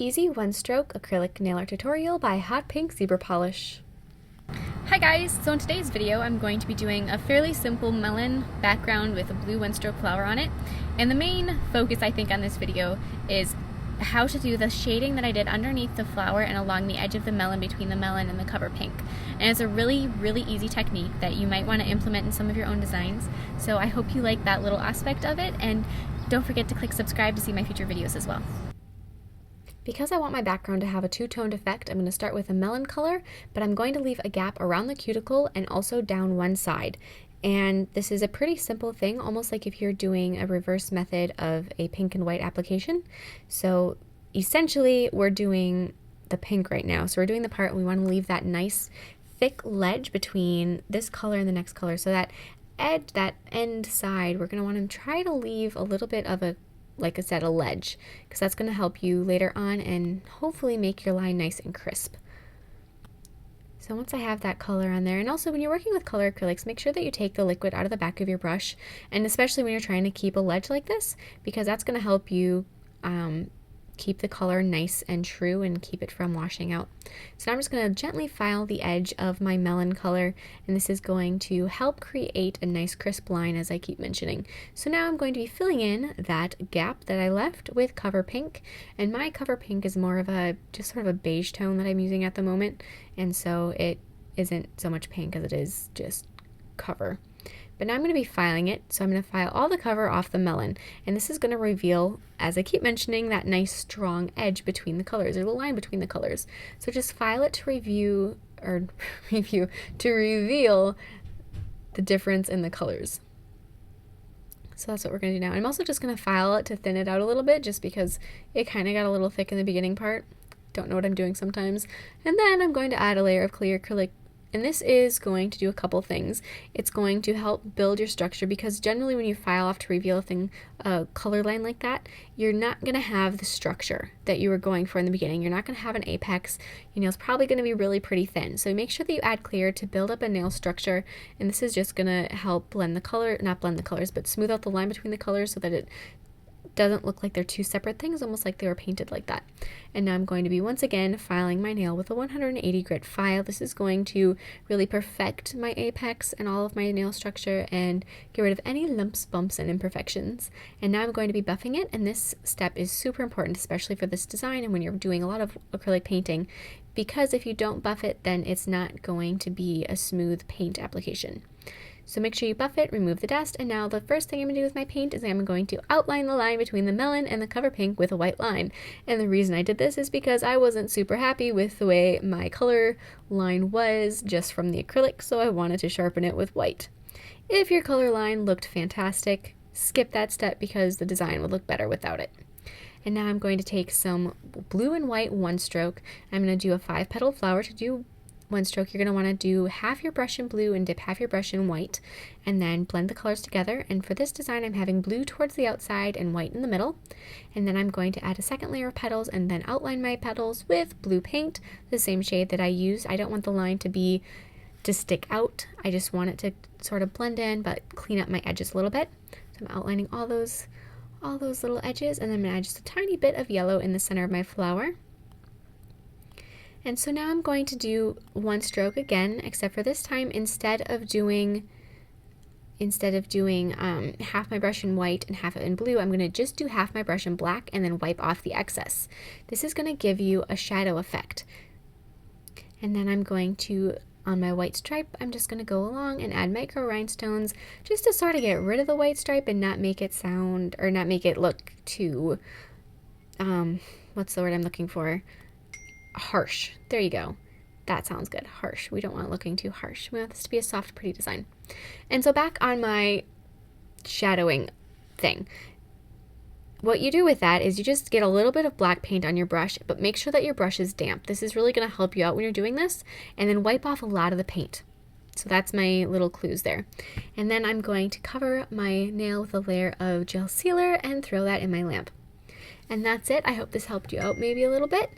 Easy one-stroke acrylic nail art tutorial by Hotpinkzebrapolish. Hi guys! So in today's video I'm going to be doing a fairly simple melon background with a blue one-stroke flower on it. And the main focus I think on this video is how to do the shading that I did underneath the flower and along the edge of the melon between the melon and the cover pink. And it's a really easy technique that you might want to implement in some of your own designs. So I hope you like that little aspect of it, and don't forget to click subscribe to see my future videos as well. Because I want my background to have a two-toned effect, I'm going to start with a melon color, but I'm going to leave a gap around the cuticle and also down one side. And this is a pretty simple thing, almost like if you're doing a reverse method of a pink and white application. So essentially we're doing the pink right now. So we're doing the part and we want to leave that nice thick ledge between this color and the next color. So that edge, that end side, we're going to want to try to leave a little bit of a, like I said, a ledge, because that's going to help you later on and hopefully make your line nice and crisp. So once I have that color on there, and also when you're working with color acrylics, make sure that you take the liquid out of the back of your brush, and especially when you're trying to keep a ledge like this, because that's going to help you keep the color nice and true and keep it from washing out. So now I'm just going to gently file the edge of my melon color, and this is going to help create a nice crisp line, as I keep mentioning. So now I'm going to be filling in that gap that I left with cover pink, and my cover pink is more of a just sort of a beige tone that I'm using at the moment, and so it isn't so much pink as it is just cover. But now I'm going to be filing it, so I'm going to file all the cover off the melon, and this is going to reveal, as I keep mentioning, that nice strong edge between the colors, or the line between the colors. So just file it to reveal the difference in the colors. So that's what we're going to do now. I'm also just going to file it to thin it out a little bit, just because it kind of got a little thick in the beginning part. Don't know what I'm doing sometimes. And then I'm going to add a layer of clear acrylic. And this is going to do a couple things. It's going to help build your structure, because generally when you file off to reveal a color line like that, you're not going to have the structure that you were going for in the beginning. You're not going to have an apex. Your nail's probably going to be really pretty thin. So make sure that you add clear to build up a nail structure. And this is just going to help blend the color, not blend the colors, but smooth out the line between the colors so that it doesn't look like they're two separate things, almost like they were painted like that. And now I'm going to be once again filing my nail with a 180 grit file. This is going to really perfect my apex and all of my nail structure and get rid of any lumps, bumps, and imperfections. And now I'm going to be buffing it, and this step is super important, especially for this design and when you're doing a lot of acrylic painting, because if you don't buff it, then it's not going to be a smooth paint application. So make sure you buff it, remove the dust, and now the first thing I'm going to do with my paint is I'm going to outline the line between the melon and the cover pink with a white line. And the reason I did this is because I wasn't super happy with the way my color line was just from the acrylic, so I wanted to sharpen it with white. If your color line looked fantastic, skip that step because the design would look better without it. And now I'm going to take some blue and white one stroke. I'm going to do a 5-petal flower. To do one stroke, you're going to want to do half your brush in blue and dip half your brush in white, and then blend the colors together. And for this design, I'm having blue towards the outside and white in the middle. And then I'm going to add a second layer of petals and then outline my petals with blue paint, the same shade that I used. I don't want the line to stick out. I just want it to sort of blend in but clean up my edges a little bit. So I'm outlining all those little edges, and then I'm going to add just a tiny bit of yellow in the center of my flower. And so now I'm going to do one stroke again, except for this time, instead of doing half my brush in white and half it in blue, I'm going to just do half my brush in black and then wipe off the excess. This is going to give you a shadow effect. And then I'm going to, on my white stripe, I'm just going to go along and add micro rhinestones just to sort of get rid of the white stripe and not make it look too, what's the word I'm looking for? Harsh. There you go. That sounds good. Harsh. We don't want it looking too harsh. We want this to be a soft, pretty design. And so back on my shadowing thing, what you do with that is you just get a little bit of black paint on your brush, but make sure that your brush is damp. This is really going to help you out when you're doing this, and then wipe off a lot of the paint. So that's my little clues there. And then I'm going to cover my nail with a layer of gel sealer and throw that in my lamp. And that's it. I hope this helped you out maybe a little bit.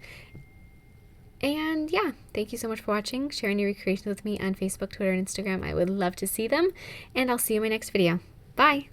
And yeah, thank you so much for watching, sharing your recreations with me on Facebook, Twitter, and Instagram. I would love to see them, and I'll see you in my next video. Bye!